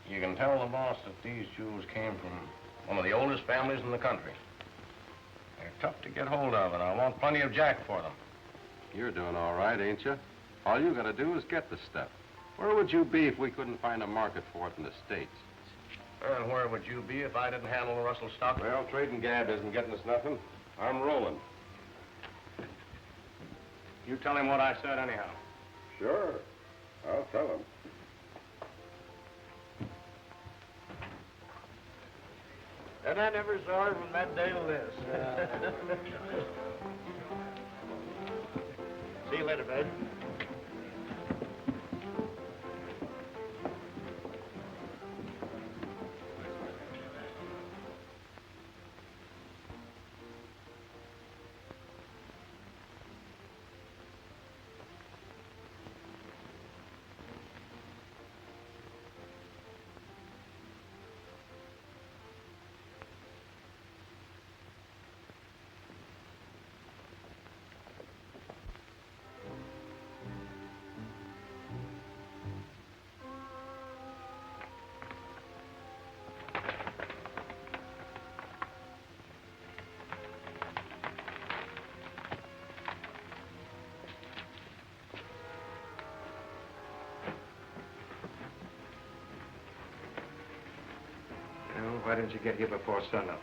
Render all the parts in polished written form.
You can tell the boss that these jewels came from one of the oldest families in the country. They're tough to get hold of, and I want plenty of jack for them. You're doing all right, ain't you? All you gotta do is get the stuff. Where would you be if we couldn't find a market for it in the States? And where would you be if I didn't handle the Russell stock? Well, trading gab isn't getting us nothing. I'm rolling. You tell him what I said anyhow. Sure. I'll tell him. And I never saw her from that day to this. See you later, babe. Why didn't you get here before sunup?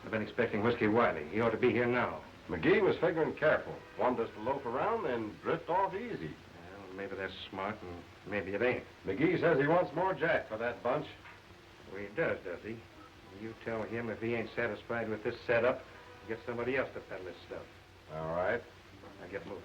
I've been expecting Whiskey Wiley. He ought to be here now. McGee was figuring careful. Wanted us to loaf around, then drift off easy. Well, maybe that's smart, and maybe it ain't. McGee says he wants more jack for that bunch. Well, he does he? You tell him if he ain't satisfied with this setup, get somebody else to peddle his stuff. All right. Now get moving.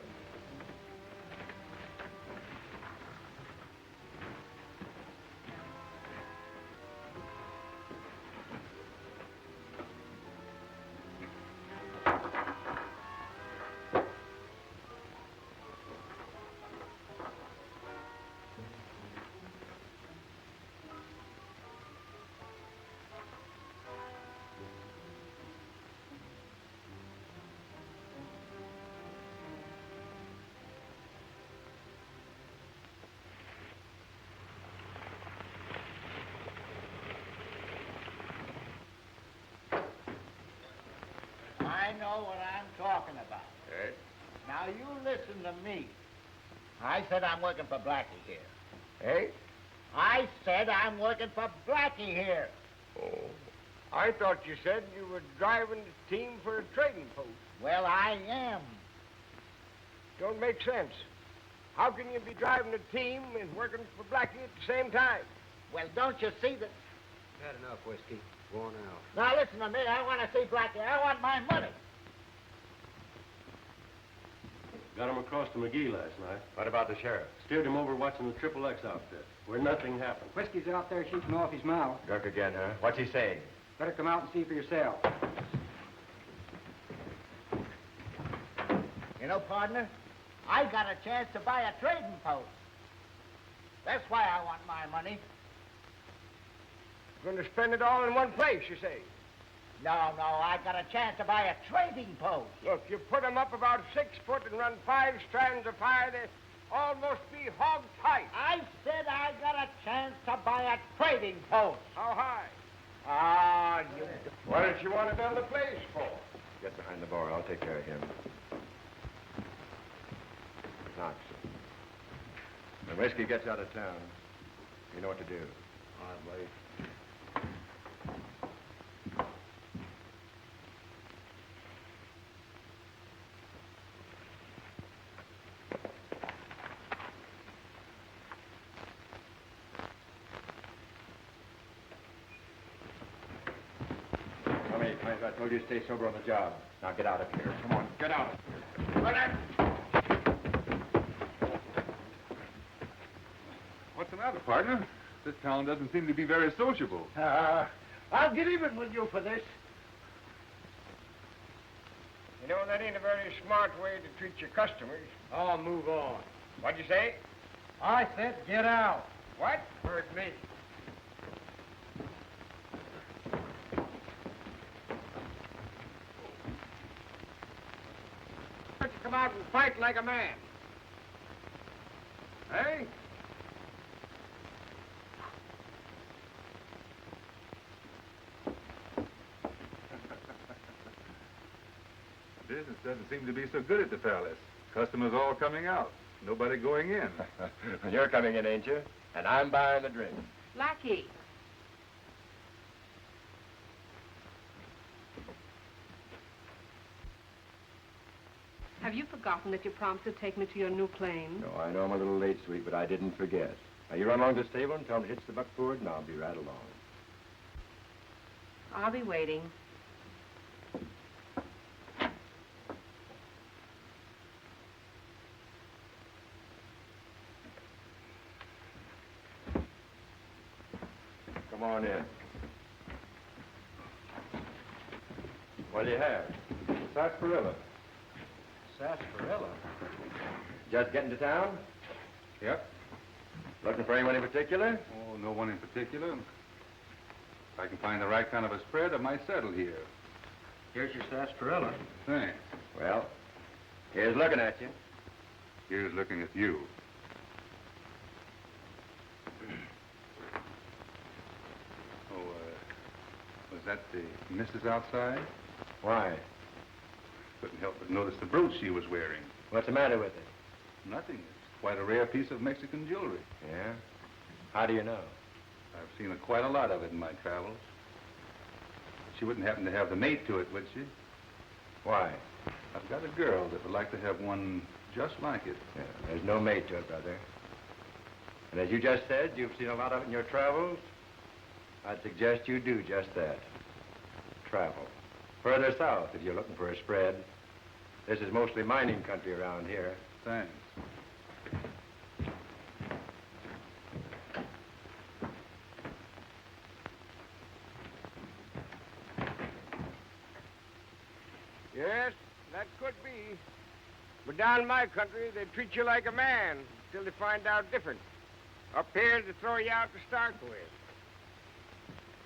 I know what I'm talking about. Yes? Now, you listen to me. I said I'm working for Blackie here. Hey? I said I'm working for Blackie here. Oh. I thought you said you were driving the team for a trading post. Well, I am. Don't make sense. How can you be driving a team and working for Blackie at the same time? Well, don't you see that? Had enough, Whiskey. Go on out. Now, listen to me. I want to see Blackie. I want my money. Got him across to McGee last night. What about the sheriff? Steered him over watching the Triple X outfit, where nothing happened. Whiskey's out there shooting off his mouth. Drunk again, huh? What's he saying? Better come out and see for yourself. You know, partner, I got a chance to buy a trading post. That's why I want my money. Going to spend it all in one place, you say? No, I got a chance to buy a trading post. Look, you put them up about 6 foot and run 5 strands of fire, they almost be hog tight. I said trading post. How high? Ah, you... What did you want to build a place for? Get behind the bar. I'll take care of him. Knox. When whiskey gets out of town, you know what to do. All right, buddy. I told you to stay sober on the job. Now get out of here. Come on, get out of here. What's the matter, partner? This town doesn't seem to be very sociable. I'll get even with you for this. You know, that ain't a very smart way to treat your customers. Oh, move on. What'd you say? I said get out. What? Heard me. Why don't you come out and fight like a man? Hey? Business doesn't seem to be so good at the palace. Customers all coming out. Nobody going in. You're coming in, ain't you? And I'm buying the drink. Lackey. Have you forgotten that you promised to take me to your new claim? No, I know I'm a little late, sweet, but I didn't forget. Now, you run along to the stable and tell them to hitch the buckboard, and I'll be right along. I'll be waiting. Come on in. What do you have? Sarsaparilla. Sarsaparilla? Just getting to town? Yep. Looking for anyone in particular? Oh, no one in particular. If I can find the right kind of a spread, I might settle here. Here's your sarsaparilla. Thanks. Well, here's looking at you. Here's looking at you. Was that the missus outside? Why? Couldn't help but notice the brooch she was wearing. What's the matter with it? Nothing. It's quite a rare piece of Mexican jewelry. Yeah? How do you know? I've seen quite a lot of it in my travels. She wouldn't happen to have the mate to it, would she? Why? I've got a girl that would like to have one just like it. Yeah, there's no mate to it, brother. And as you just said, you've seen a lot of it in your travels. I'd suggest you do just that. Travel. Further south, if you're looking for a spread. This is mostly mining country around here. Thanks. Yes, that could be. But down in my country, they treat you like a man until they find out different. Up here, they throw you out to start with.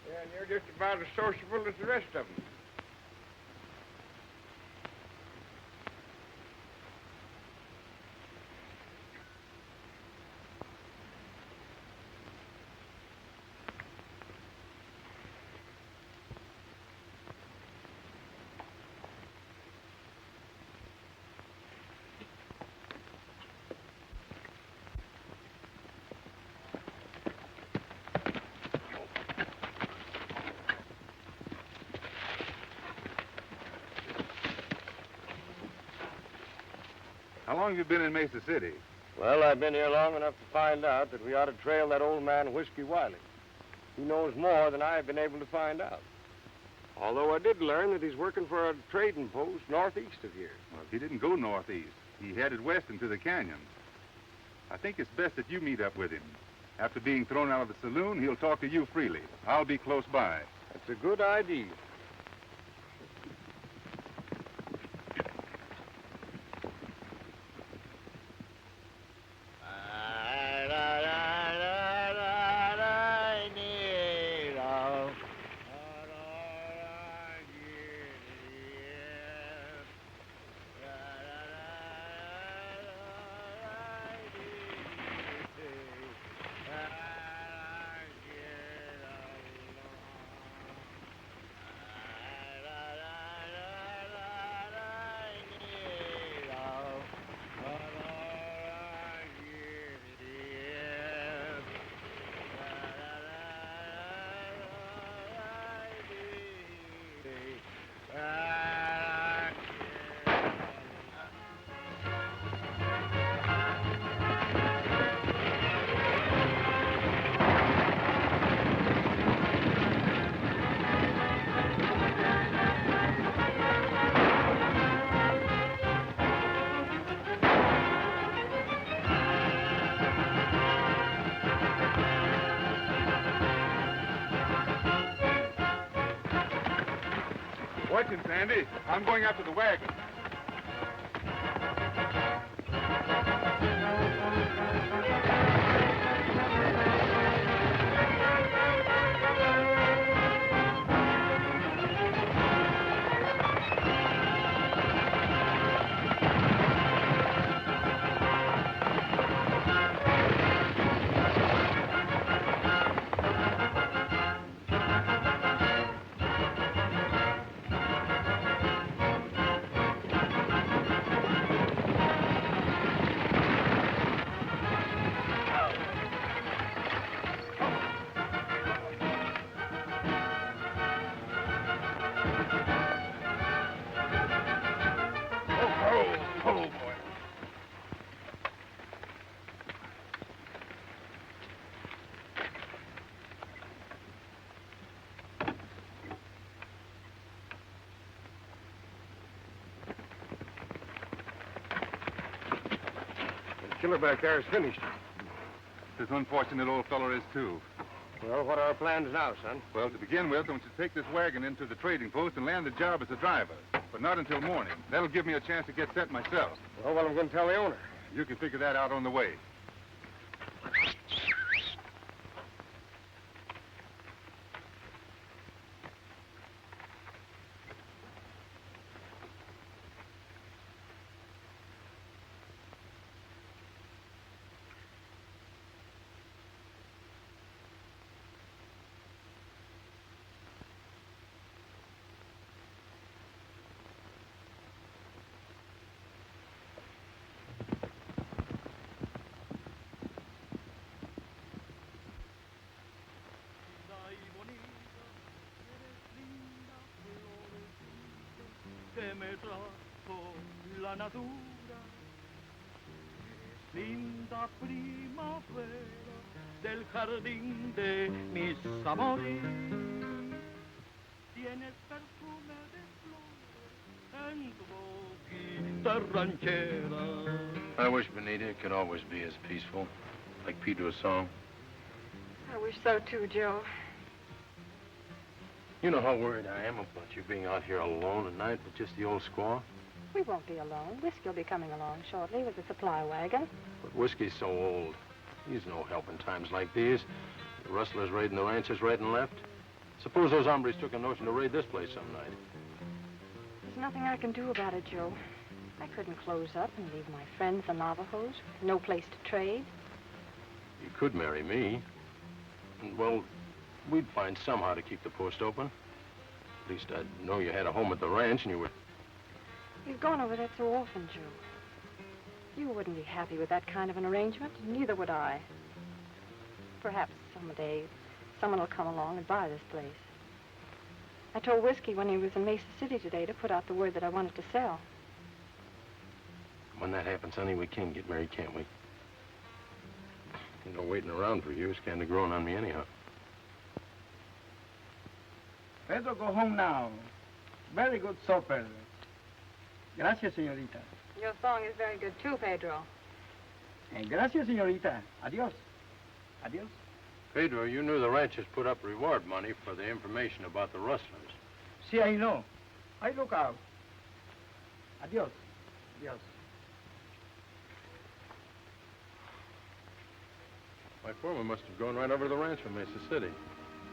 Yeah, and you're just about as sociable as the rest of them. How long have you been in Mesa City? Well, I've been here long enough to find out that we ought to trail that old man Whiskey Wiley. He knows more than I've been able to find out. Although I did learn that he's working for a trading post northeast of here. Well, he didn't go northeast. He headed west into the canyon. I think it's best that you meet up with him. After being thrown out of the saloon, he'll talk to you freely. I'll be close by. That's a good idea. Watch him, Sandy. I'm going after the wagon. The killer back there is finished. This unfortunate old feller is, too. Well, what are our plans now, son? Well, to begin with, I want you to take this wagon into the trading post and land the job as a driver. But not until morning. That'll give me a chance to get set myself. Well, what am I going to tell the owner? You can figure that out on the way. Que me trajo la natura, linda primavera del jardín de mis amores. Tienes perfume de flores en tu boquita ranchera. I wish Benita could always be as peaceful, like Pedro's song. I wish so too, Joe. You know how worried I am about you being out here alone at night with just the old squaw? We won't be alone. Whiskey will be coming along shortly with the supply wagon. But Whiskey's so old. He's no help in times like these. The rustlers raiding the ranches right and left. Suppose those hombres took a notion to raid this place some night. There's nothing I can do about it, Joe. I couldn't close up and leave my friends, the Navajos, with no place to trade. You could marry me. And, well, we'd find somehow to keep the post open. At least I'd know you had a home at the ranch and you were... You've gone over that so often, Joe. You wouldn't be happy with that kind of an arrangement, and neither would I. Perhaps someday someone will come along and buy this place. I told Whiskey when he was in Mesa City today to put out the word that I wanted to sell. When that happens, honey, we can get married, can't we? You know, waiting around for you is kind of growing on me anyhow. Pedro, go home now. Very good supper. Gracias, señorita. Your song is very good too, Pedro. Gracias, señorita. Adios. Adios. Pedro, you knew the ranchers put up reward money for the information about the rustlers. See, I know. I look out. Adios. Adios. My foreman must have gone right over to the ranch from Mesa City.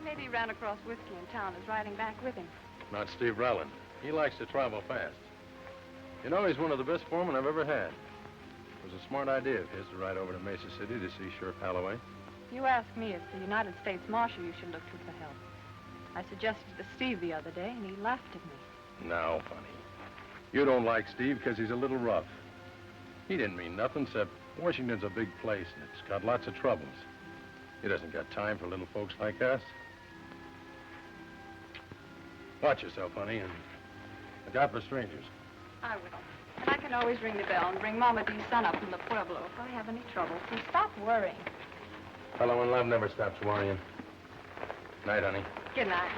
Maybe he ran across Whiskey in town and is riding back with him. Not Steve Rowland. He likes to travel fast. You know, he's one of the best foremen I've ever had. It was a smart idea of his to ride over to Mesa City to see Sheriff Holloway. You asked me if the United States Marshal you should look to for help. I suggested it to Steve the other day, and he laughed at me. Now, funny. You don't like Steve because he's a little rough. He didn't mean nothing except Washington's a big place, and it's got lots of troubles. He doesn't got time for little folks like us. Watch yourself, honey, and look out for strangers. I will. And I can always ring the bell and bring Mama D's son up from the Pueblo if I have any trouble. So stop worrying. Fellow in love never stops worrying. Night, honey. Good night.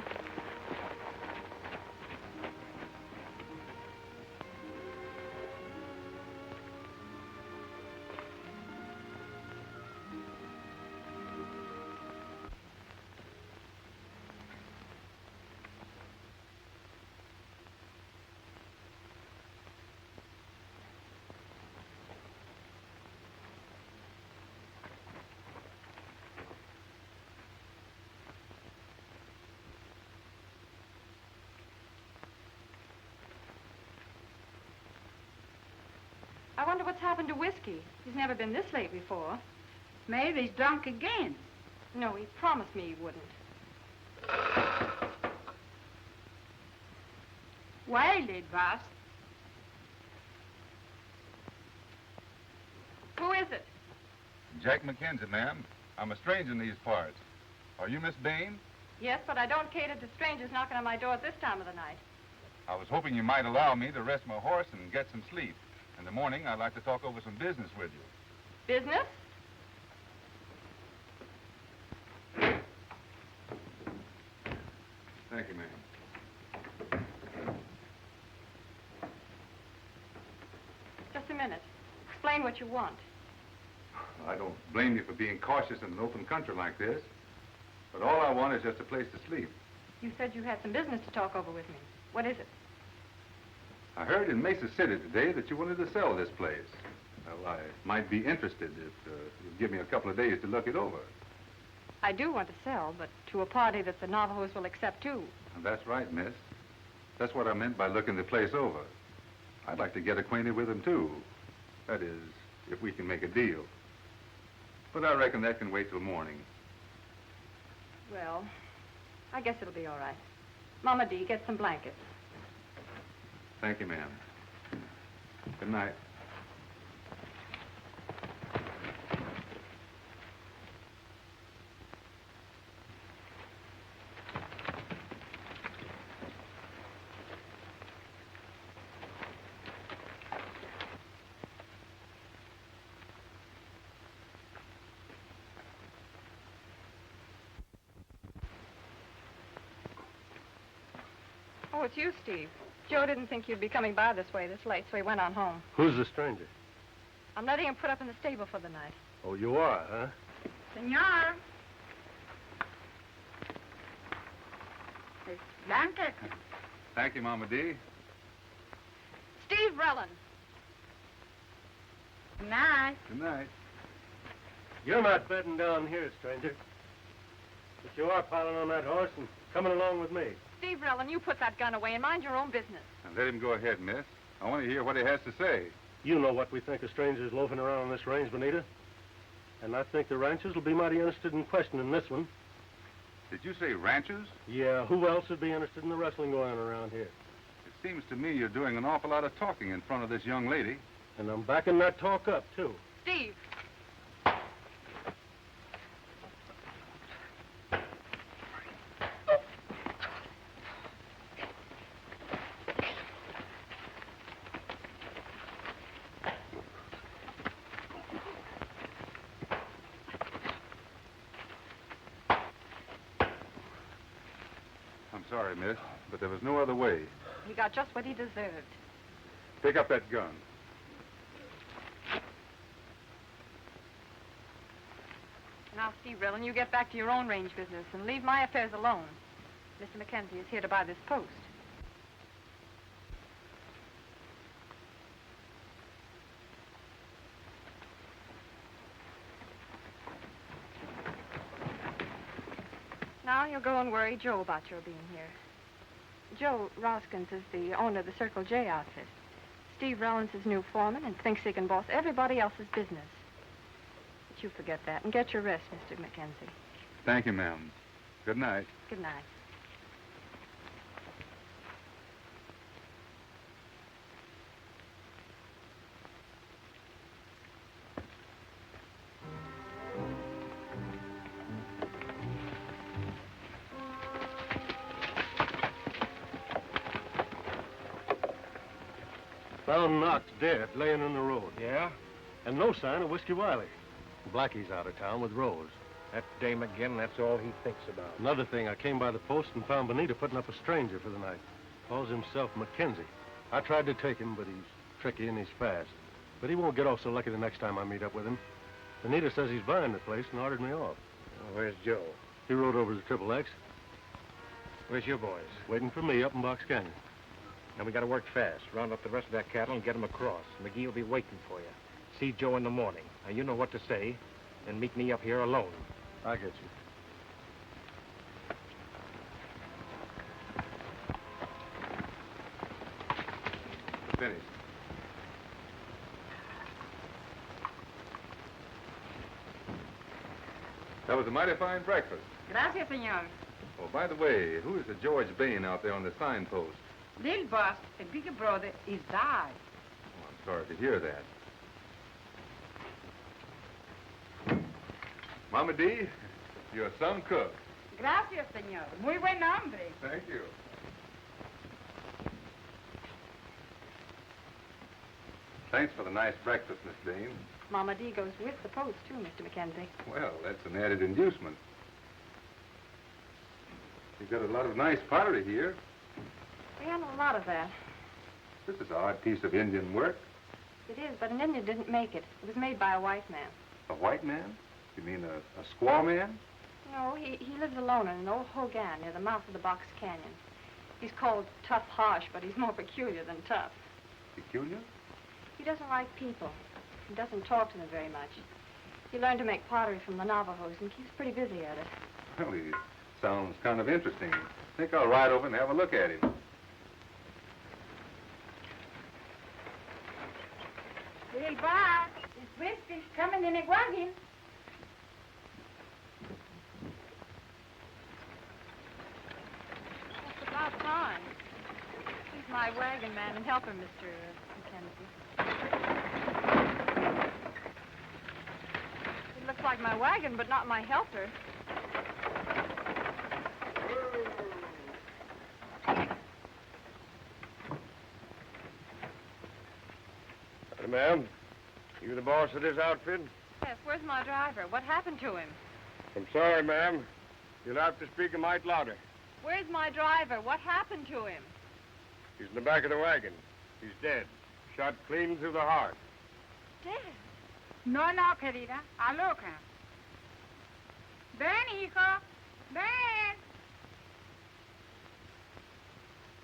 I wonder what's happened to Whiskey. He's never been this late before. Maybe he's drunk again. No, he promised me he wouldn't. Wiley, boss. Who is it? Jack McKenzie, ma'am. I'm a stranger in these parts. Are you Miss Bain? Yes, but I don't cater to strangers knocking on my door at this time of the night. I was hoping you might allow me to rest my horse and get some sleep. In the morning, I'd like to talk over some business with you. Business? Thank you, ma'am. Just a minute. Explain what you want. I don't blame you for being cautious in an open country like this. But all I want is just a place to sleep. You said you had some business to talk over with me. What is it? I heard in Mesa City today that you wanted to sell this place. Well, I might be interested if you'd give me a couple of days to look it over. I do want to sell, but to a party that the Navajos will accept, too. And that's right, miss. That's what I meant by looking the place over. I'd like to get acquainted with them, too. That is, if we can make a deal. But I reckon that can wait till morning. Well, I guess it'll be all right. Mama D, get some blankets. Thank you, ma'am. Good night. Oh, it's you, Steve. Joe didn't think you'd be coming by this way this late, so he went on home. Who's the stranger? I'm letting him put up in the stable for the night. Oh, you are, huh? Senor. His blanket. Thank you, Mama D. Steve Relland. Good night. Good night. You're not bedding down here, stranger. But you are piling on that horse and coming along with me. Steve Relland, you put that gun away and mind your own business. And let him go ahead, miss. I want to hear what he has to say. You know what we think of strangers loafing around on this range, Bonita. And I think the ranchers will be mighty interested in questioning this one. Did you say ranchers? Yeah, who else would be interested in the wrestling going on around here? It seems to me you're doing an awful lot of talking in front of this young lady. And I'm backing that talk up, too. Steve. I'm sorry, miss, but there was no other way. He got just what he deserved. Pick up that gun. Now, Steve Relland, you get back to your own range business and leave my affairs alone. Mr. McKenzie is here to buy this post. Now you'll go and worry Joe about your being here. Joe Roskins is the owner of the Circle J outfit. Steve Relland's his new foreman and thinks he can boss everybody else's business. But you forget that and get your rest, Mr. McKenzie. Thank you, ma'am. Good night. Good night. Found Knox dead, laying in the road. Yeah? And no sign of Whiskey Wiley. Blackie's out of town with Rose. That dame again, that's all he thinks about. Another thing, I came by the post and found Bonita putting up a stranger for the night. Calls himself McKenzie. I tried to take him, but he's tricky and he's fast. But he won't get off so lucky the next time I meet up with him. Bonita says he's buying the place and ordered me off. Well, where's Joe? He rode over to Triple X, Where's your boys? waiting for me up in Box Canyon. Now, we gotta work fast. Round up the rest of that cattle and get them across. McGee will be waiting for you. See Joe in the morning. Now, you know what to say. Then meet me up here alone. I get you. Finished. That was a mighty fine breakfast. Gracias, senor. Oh, by the way, who is the George Bain out there on the signpost? Little boss, the big brother, is died. Oh, I'm sorry to hear that. Mama D, you're some cook. Gracias, senor. Muy buen hombre. Thank you. Thanks for the nice breakfast, Miss Bain. Mama D goes with the post, too, Mr. McKenzie. Well, that's an added inducement. You've got a lot of nice pottery here. We have a lot of that. This is an odd piece of Indian work. It is, but an Indian didn't make it. It was made by a white man. A white man? You mean a squaw man? No, he lives alone in an old hogan near the mouth of the Box Canyon. He's called Tough Harsh, but he's more peculiar than tough. Peculiar? He doesn't like people. He doesn't talk to them very much. He learned to make pottery from the Navajos and keeps pretty busy at it. Well, he sounds kind of interesting. I think I'll ride over and have a look at him. Little boss, it's whiskey coming in a wagon. It's about time. He's my wagon man and helper, Mr. McKenzie. It looks like my wagon, but not my helper. Ma'am, you the boss of this outfit? Yes, where's my driver? What happened to him? I'm sorry, ma'am. You'll have to speak a mite louder. Where's my driver? What happened to him? He's in the back of the wagon. He's dead. Shot clean through the heart. Dead? No, querida. A loca. Ven, hijo. Ven.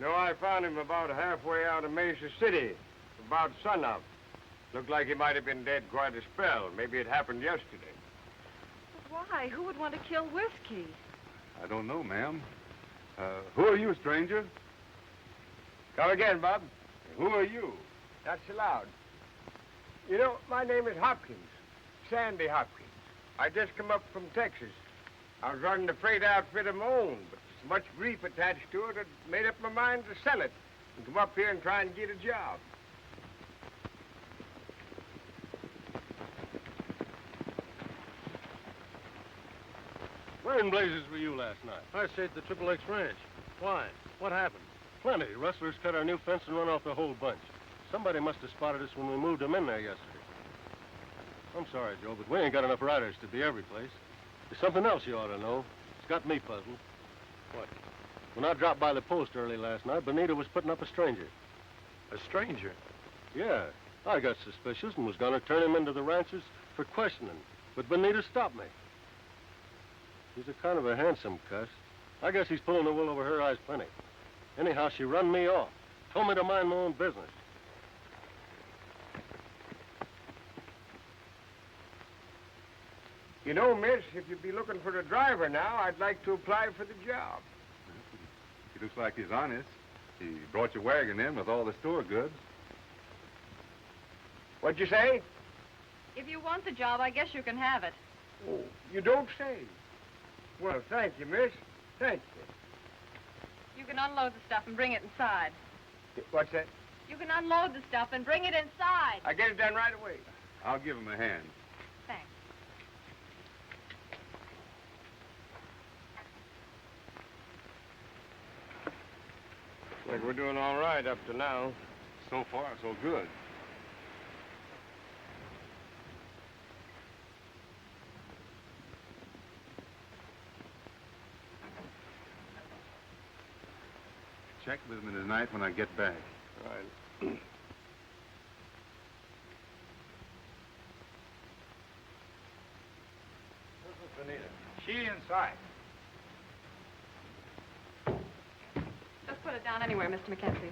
No, I found him about halfway out of Mesa City, about sunup. Looked like he might have been dead quite a spell. Maybe it happened yesterday. But why? Who would want to kill whiskey? I don't know, ma'am. Who are you, stranger? Come again, Bob. Who are you? Not so loud. You know, my name is Hopkins. Sandy Hopkins. I just come up from Texas. I was running a freight outfit of my own, but so much grief attached to it, I made up my mind to sell it and come up here and try and get a job. Where in blazes were you last night? I stayed at the Triple X Ranch. Why? What happened? Plenty. Rustlers cut our new fence and run off the whole bunch. Somebody must have spotted us when we moved them in there yesterday. I'm sorry, Joe, but we ain't got enough riders to be every place. There's something else you ought to know. It's got me puzzled. What? When I dropped by the post early last night, Benita was putting up a stranger. A stranger? Yeah. I got suspicious and was going to turn him into the ranchers for questioning. But Benita stopped me. He's a kind of a handsome cuss. I guess he's pulling the wool over her eyes plenty. Anyhow, she run me off. Told me to mind my own business. You know, miss, if you'd be looking for a driver now, I'd like to apply for the job. He looks like he's honest. He brought your wagon in with all the store goods. What'd you say? If you want the job, I guess you can have it. Oh, you don't say. Well, thank you, miss. Thank you. You can unload the stuff and bring it inside. What's that? You can unload the stuff and bring it inside. I get it done right away. I'll give him a hand. Thanks. Like we're doing all right up to now. So far, so good. Check with me tonight when I get back. Right. Benita. She inside. Just put it down anywhere, Mr. McKenzie.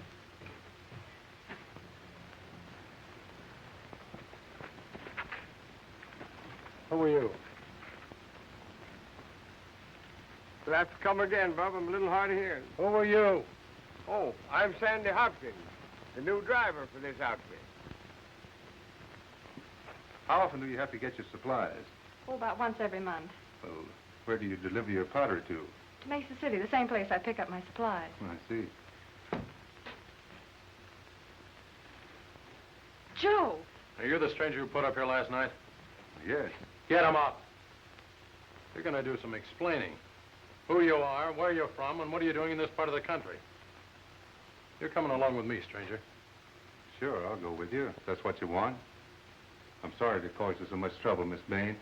Who are you? You'll have to come again, Bob. I'm a little hard of hearing. Who are you? Oh, I'm Sandy Hopkins, the new driver for this outfit. How often do you have to get your supplies? Oh, about once every month. Well, where do you deliver your powder to? To Mesa City, the same place I pick up my supplies. I see. Joe! Are you the stranger who put up here last night? Yes. Get him up. You're going to do some explaining. Who you are, where you're from, and what are you doing in this part of the country? You're coming along with me, stranger. Sure, I'll go with you, if that's what you want. I'm sorry to cause you so much trouble, Miss Bain.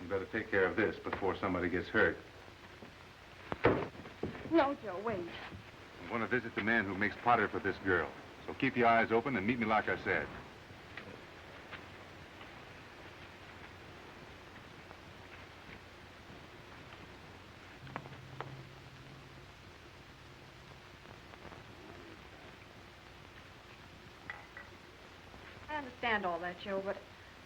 You better take care of this before somebody gets hurt. No, Joe, wait. I want to visit the man who makes pottery for this girl. So keep your eyes open and meet me like I said. I understand all that, Joe, but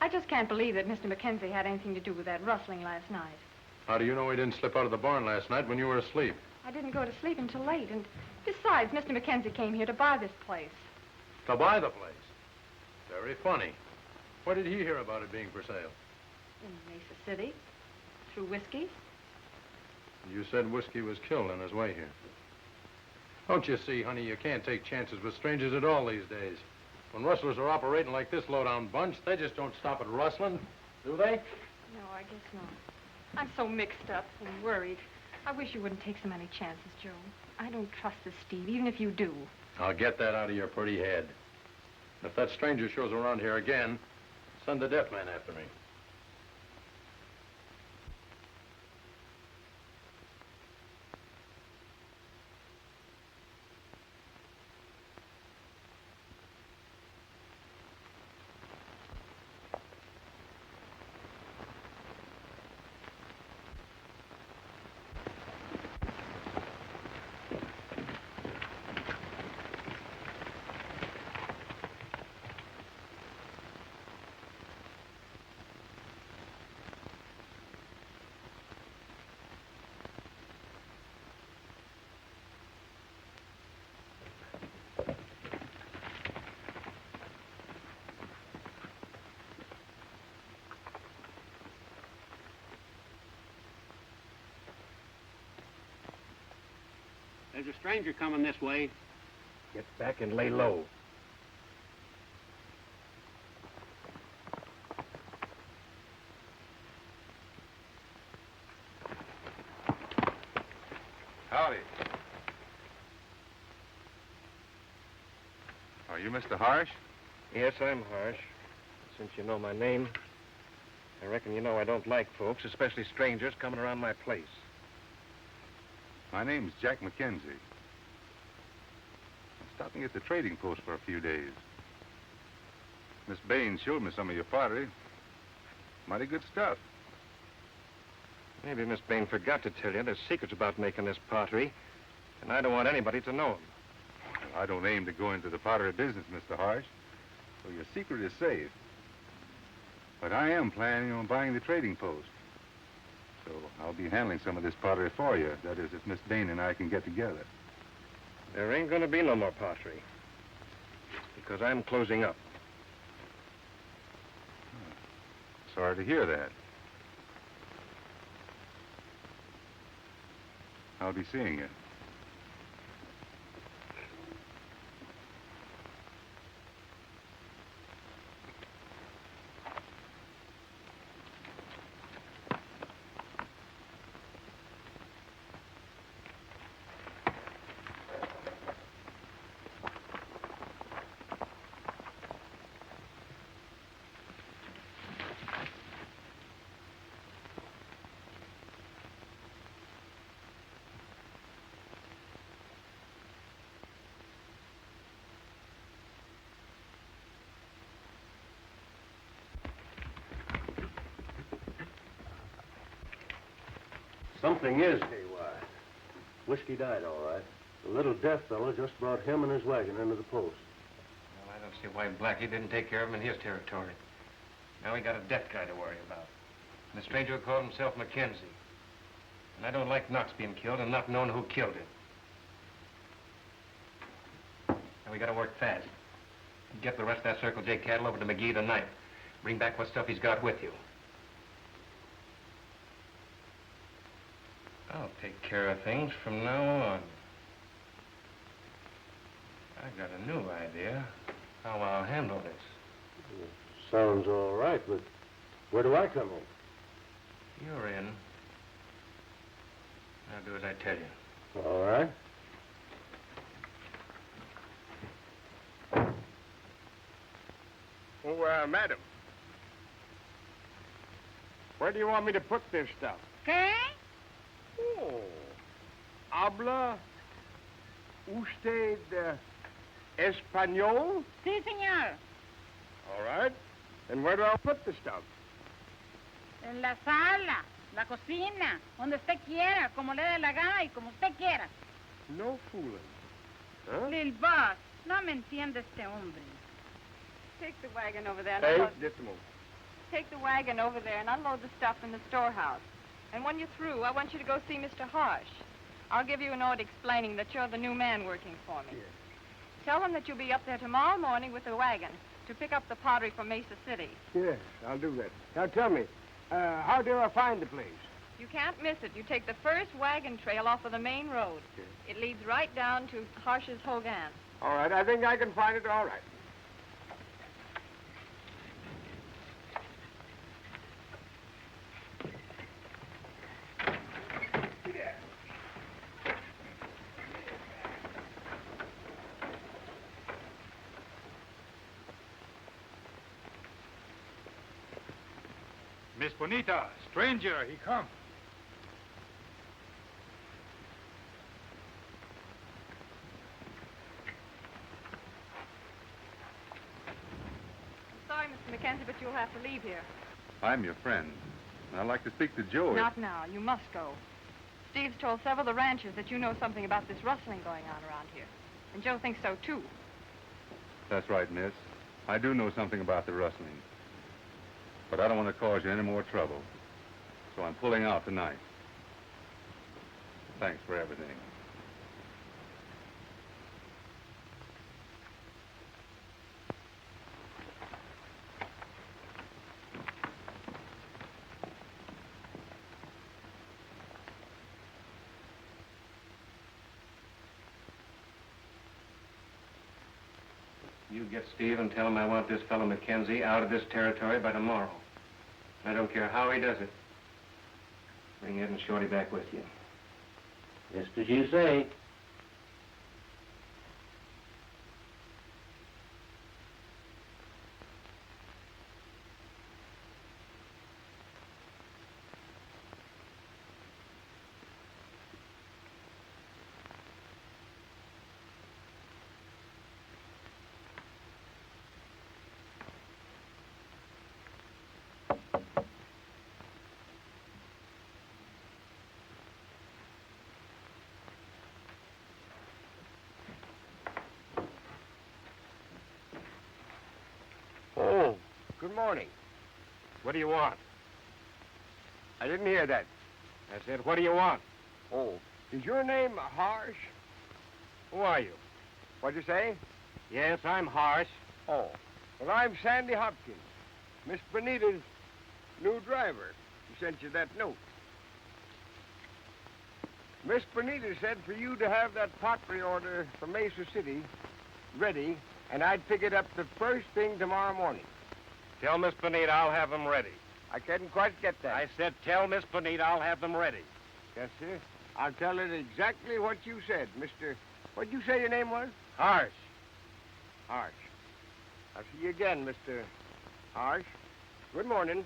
I just can't believe that Mr. McKenzie had anything to do with that rustling last night. How do you know he didn't slip out of the barn last night when you were asleep? I didn't go to sleep until late, and besides, Mr. McKenzie came here to buy this place. To buy the place? Very funny. Where did he hear about it being for sale? In Mesa City, through whiskey. You said Whiskey was killed on his way here. Don't you see, honey, you can't take chances with strangers at all these days. When rustlers are operating like this low-down bunch, they just don't stop at rustling, do they? No, I guess not. I'm so mixed up and worried. I wish you wouldn't take so many chances, Joe. I don't trust this Steve, even if you do. I'll get that out of your pretty head. If that stranger shows around here again, send the deaf man after me. There's a stranger coming this way. Get back and lay low. Howdy. Are you Mr. Harsh? Yes, I'm Harsh. Since you know my name, I reckon you know I don't like folks, especially strangers, coming around my place. My name's Jack McKenzie. I'm stopping at the trading post for a few days. Miss Bain showed me some of your pottery. Mighty good stuff. Maybe Miss Bain forgot to tell you there's secrets about making this pottery, and I don't want anybody to know them. Well, I don't aim to go into the pottery business, Mr. Harsh, so your secret is safe. But I am planning on buying the trading post. So I'll be handling some of this pottery for you. That is, if Miss Bain and I can get together. There ain't gonna be no more pottery, because I'm closing up. Sorry to hear that. I'll be seeing you. Something is haywire. Whiskey died, all right. The little deaf fellow just brought him and his wagon into the post. Well, I don't see why Blackie didn't take care of him in his territory. Now we got a deaf guy to worry about. And the stranger who called himself McKenzie. And I don't like Knox being killed and not knowing who killed him. And we gotta work fast. Get the rest of that Circle J cattle over to McGee tonight. Bring back what stuff he's got with you. I'll take care of things from now on. I got a new idea how I'll handle this. Sounds all right, but where do I come in? You're in. I'll do as I tell you. All right. Oh, madam. Where do you want me to put this stuff? ¿Qué? Oh. ¿Habla usted español? Sí, señor. All right. And where do I put the stuff? En la sala, la cocina, donde usted quiera, como le dé la gana y como usted quiera. No fooling. Huh? Lil Boss, no me entiende este hombre. Take the wagon over there. And Hey, unload... just a moment. Take the wagon over there and unload the stuff in the storehouse. And when you're through, I want you to go see Mr. Harsh. I'll give you a note explaining that you're the new man working for me. Yes. Tell him that you'll be up there tomorrow morning with the wagon to pick up the pottery from Mesa City. Yes, I'll do that. Now tell me, how do I find the place? You can't miss it. You take the first wagon trail off of the main road. Yes. It leads right down to Harsh's Hogan. All right, I think I can find it all right. Miss Bonita, stranger, he come. Sorry, Mr. McKenzie, but you'll have to leave here. I'm your friend, and I'd like to speak to Joe. Not now. You must go. Steve's told several of the ranchers that you know something about this rustling going on around here. And Joe thinks so, too. That's right, miss. I do know something about the rustling. But I don't want to cause you any more trouble. So I'm pulling out tonight. Thanks for everything. You get Steve and tell him I want this fellow McKenzie out of this territory by tomorrow. I don't care how he does it. Bring Ed and Shorty back with you. Just as you say. Oh, good morning. What do you want? I didn't hear that. I said, what do you want? Oh, is your name Harsh? Who are you? What'd you say? Yes, I'm Harsh. Oh, well, I'm Sandy Hopkins, Miss Bonita's new driver. She sent you that note. Miss Bonita said for you to have that pottery order from Mesa City ready, and I'd pick it up the first thing tomorrow morning. Tell Miss Bonita I'll have them ready. I couldn't quite get that. I said tell Miss Bonita I'll have them ready. Yes, sir. I'll tell her exactly what you said, Mr. What'd you say your name was? Harsh. Harsh. I'll see you again, Mr. Harsh. Good morning.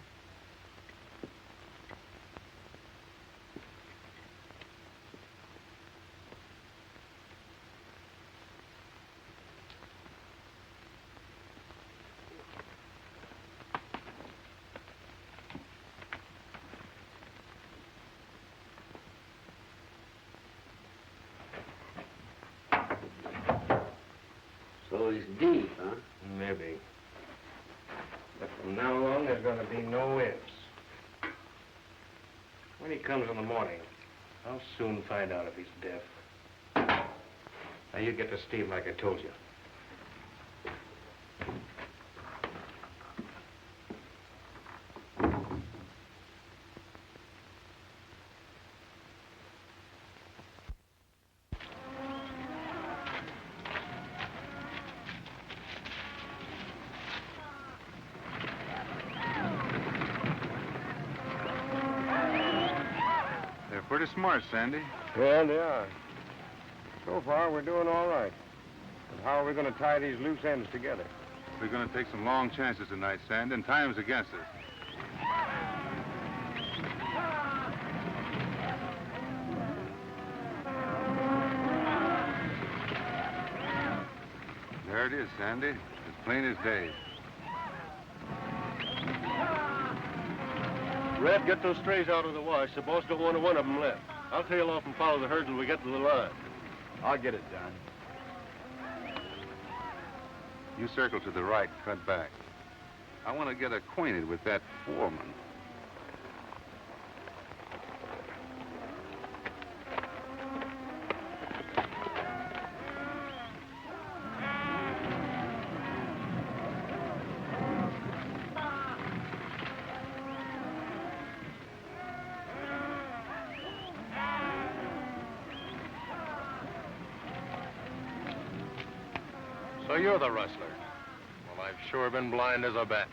So he's deep, huh? Maybe. But from now on, there's going to be no ifs. When he comes in the morning, I'll soon find out if he's deaf. Now, you get to Steve like I told you. pretty smart, Sandy. Yeah, they are. So far, we're doing all right. But how are we going to tie these loose ends together? We're going to take some long chances tonight, Sandy, and time's against us. There it is, Sandy. As plain as day. Red, get those strays out of the wash. The boss don't want one of them left. I'll tail off and follow the herd till we get to the line. I'll get it done. You circle to the right, cut back. I want to get acquainted with that foreman. So you're the rustler. Well, I've sure been blind as a bat.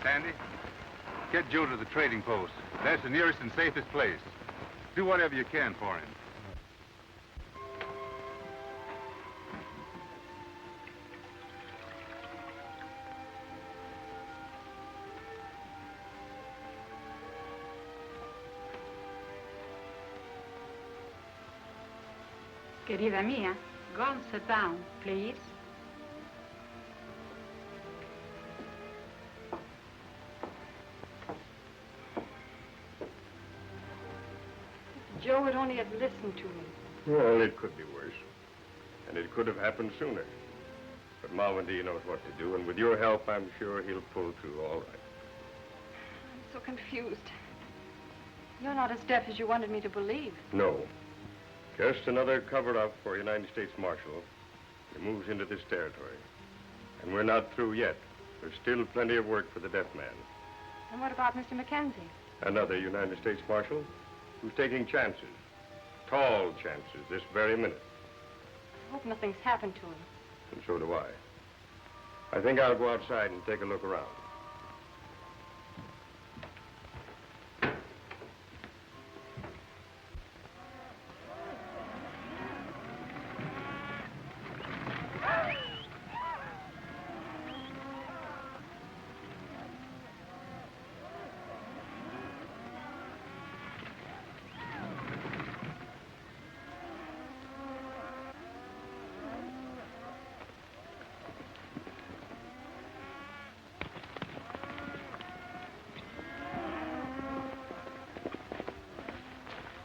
Sandy, get Joe to the trading post. That's the nearest and safest place. Do whatever you can for him. Querida mía, go and sit down, please. Joe would only have listened to me. Well, it could be worse. And it could have happened sooner. But Malvady knows what to do, and with your help, I'm sure he'll pull through all right. I'm so confused. You're not as deaf as you wanted me to believe. No. Just another cover-up for a United States Marshal who moves into this territory. And we're not through yet. There's still plenty of work for the deaf man. And what about Mr. McKenzie? Another United States Marshal who's taking chances, tall chances, this very minute. I hope nothing's happened to him. And so do I. I think I'll go outside and take a look around.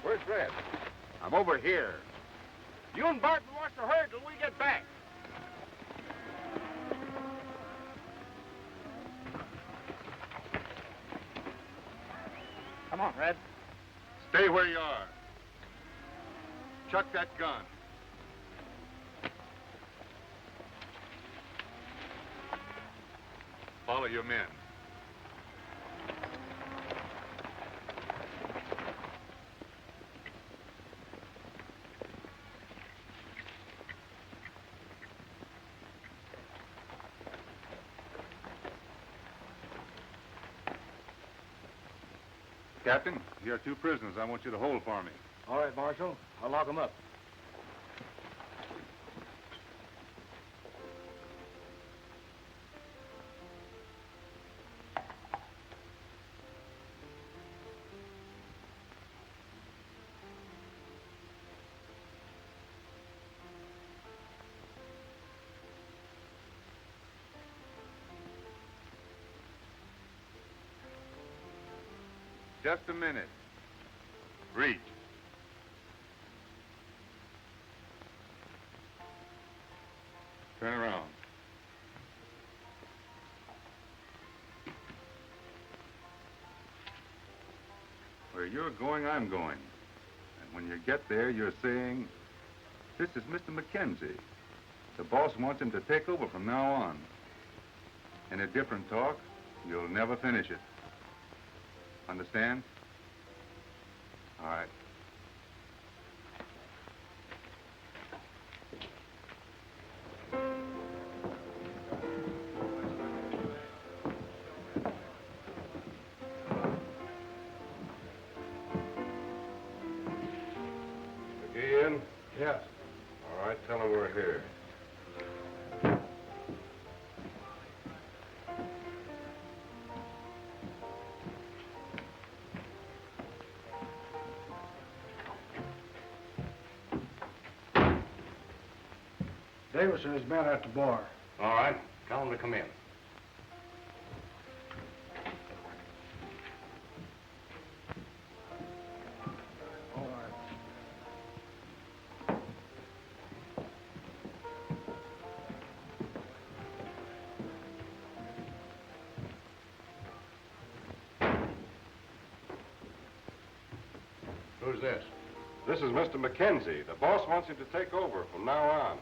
Where's Red? I'm over here. You and Barton watch the herd till we get back. Come on, Red. Stay where you are. Chuck that gun. Follow your men. Captain, here are 2 prisoners I want you to hold for me. All right, Marshal. I'll lock them up. Just a minute. Reach. Turn around. Where you're going, I'm going. And when you get there, you're saying, this is Mr. McKenzie. The boss wants him to take over from now on. In a different talk, you'll never finish it. Understand? All right. Ian? Yes. All right, tell him we're here. Davis and his men are at the bar. All right. Tell him to come in. All right. Who's this? This is Mr. McKenzie. The boss wants him to take over from now on.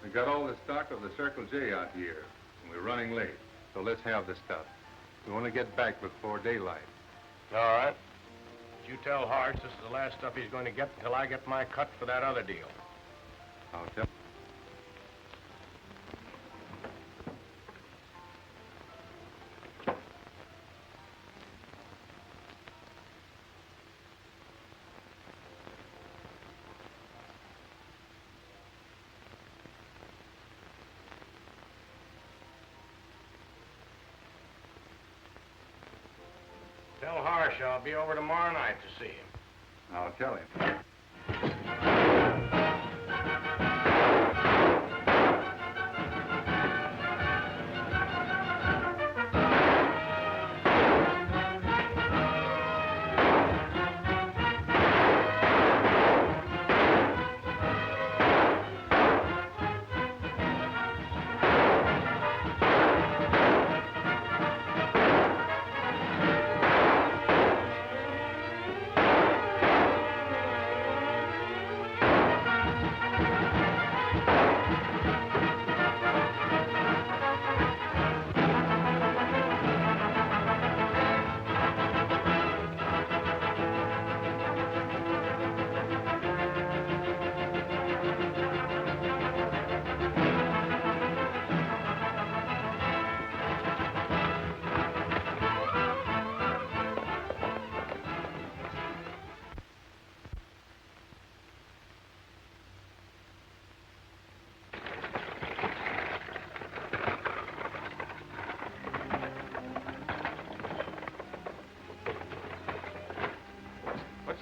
We got all the stock of the Circle J out here, and we're running late. So let's have the stuff. We want to get back before daylight. All right. But you tell Harsh this is the last stuff he's going to get until I get my cut for that other deal. I'll tell. Tell Harsh I'll be over tomorrow night to see him. I'll tell him.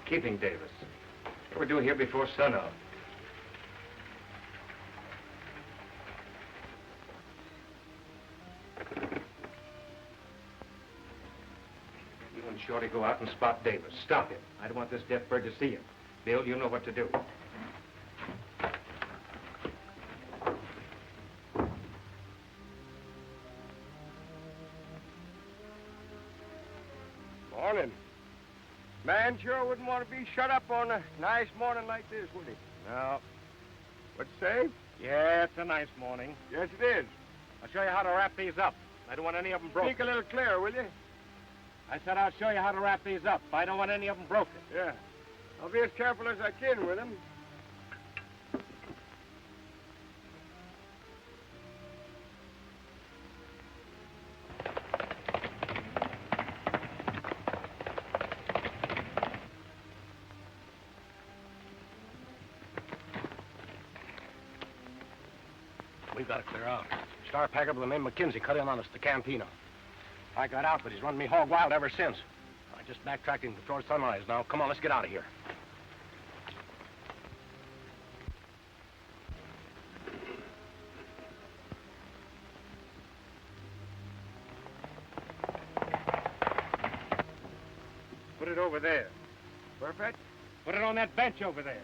Keeping Davis. What are we doing here before sunup? You and Shorty go out and spot Davis. Stop him. I don't want this deaf bird to see him. Bill, you know what to do. Morning. Man sure wouldn't want to be shut up on a nice morning like this, would he? No. What'd you say? Yeah, it's a nice morning. Yes, it is. I'll show you how to wrap these up. I don't want any of them broken. Speak a little clearer, will you? I said I'll show you how to wrap these up. I don't want any of them broken. Yeah. I'll be as careful as I can with them. We've got to clear out. Star packer by the name McKenzie cut in on us at the Campino. I got out, but he's run me hog wild ever since. I just backtracked him before sunrise now. Come on, let's get out of here. it over there. Perfect. Put it on that bench over there.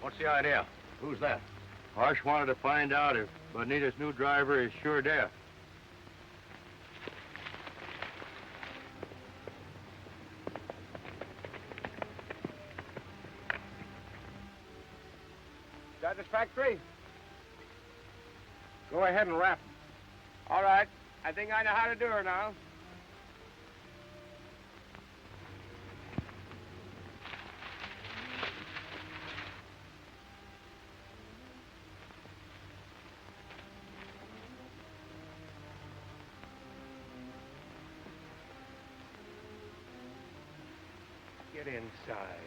What's the idea? Who's that? Harsh wanted to find out if Bonita's new driver is sure deaf. Satisfactory? Go ahead and wrap him. All right. I think I know how to do her now. Get inside.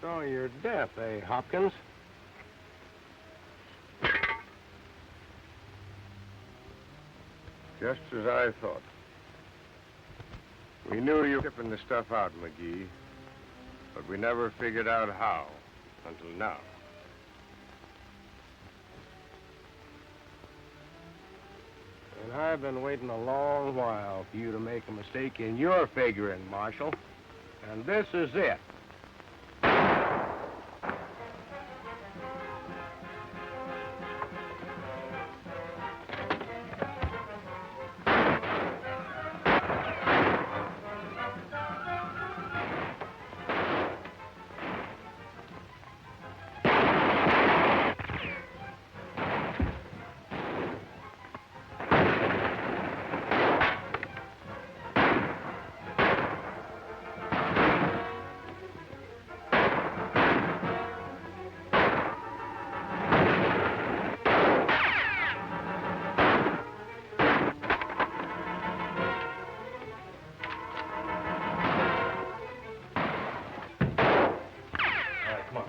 So you're deaf, eh, Hopkins? Just as I thought. We knew you were shipping the stuff out, McGee, but we never figured out how until now. And I've been waiting a long while for you to make a mistake in your figuring, Marshal. And this is it.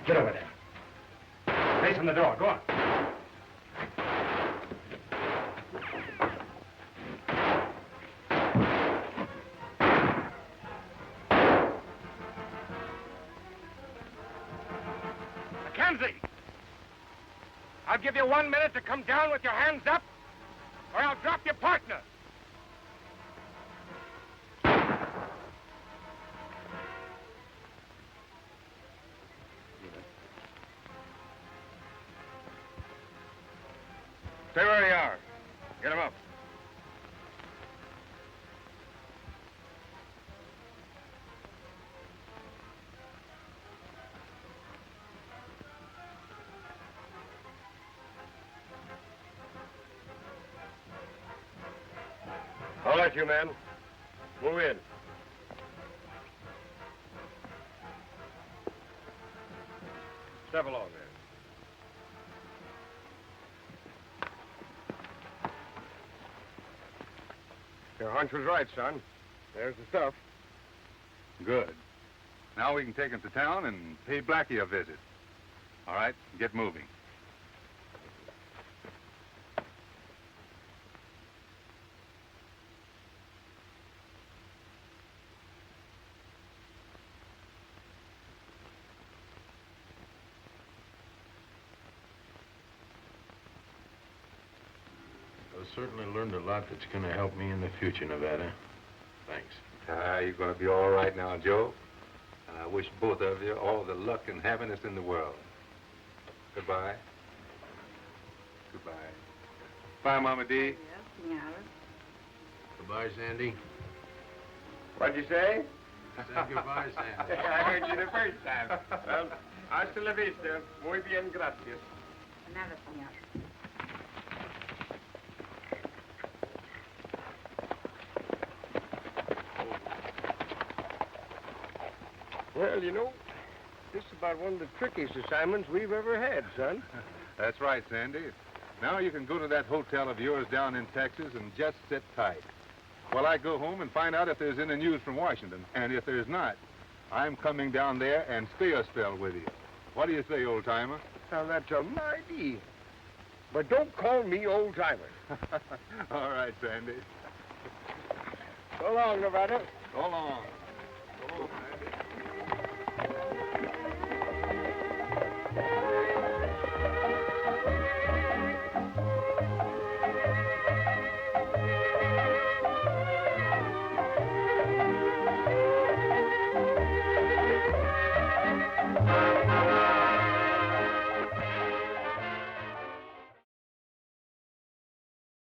Get over there. Facing the door. Go on. McKenzie! I'll give you 1 minute to come down with your hands up, or I'll drop your partner. Stay where you are. Get him up. All right, you men. Move in. Step along there. Your hunch was right, son. There's the stuff. Good. Now we can take him to town and pay Blackie a visit. All right, get moving. I've certainly learned a lot that's going to help me in the future, Nevada. Thanks. You're going to be all right now, Joe. And I wish both of you all the luck and happiness in the world. Goodbye. Goodbye. Bye, Mama D. Yes, senora. Goodbye, Sandy. What'd you say? I said goodbye, Sandy. I heard you the first time. Well, hasta la vista. Muy bien, gracias. Nada, senor. Well, you know, this is about one of the trickiest assignments we've ever had, son. That's right, Sandy. Now you can go to that hotel of yours down in Texas and just sit tight. While I go home and find out if there's any news from Washington. And if there's not, I'm coming down there and stay a spell with you. What do you say, old-timer? Now, that's a mighty. But don't call me old-timer. All right, Sandy. So long, Nevada. So long. So long.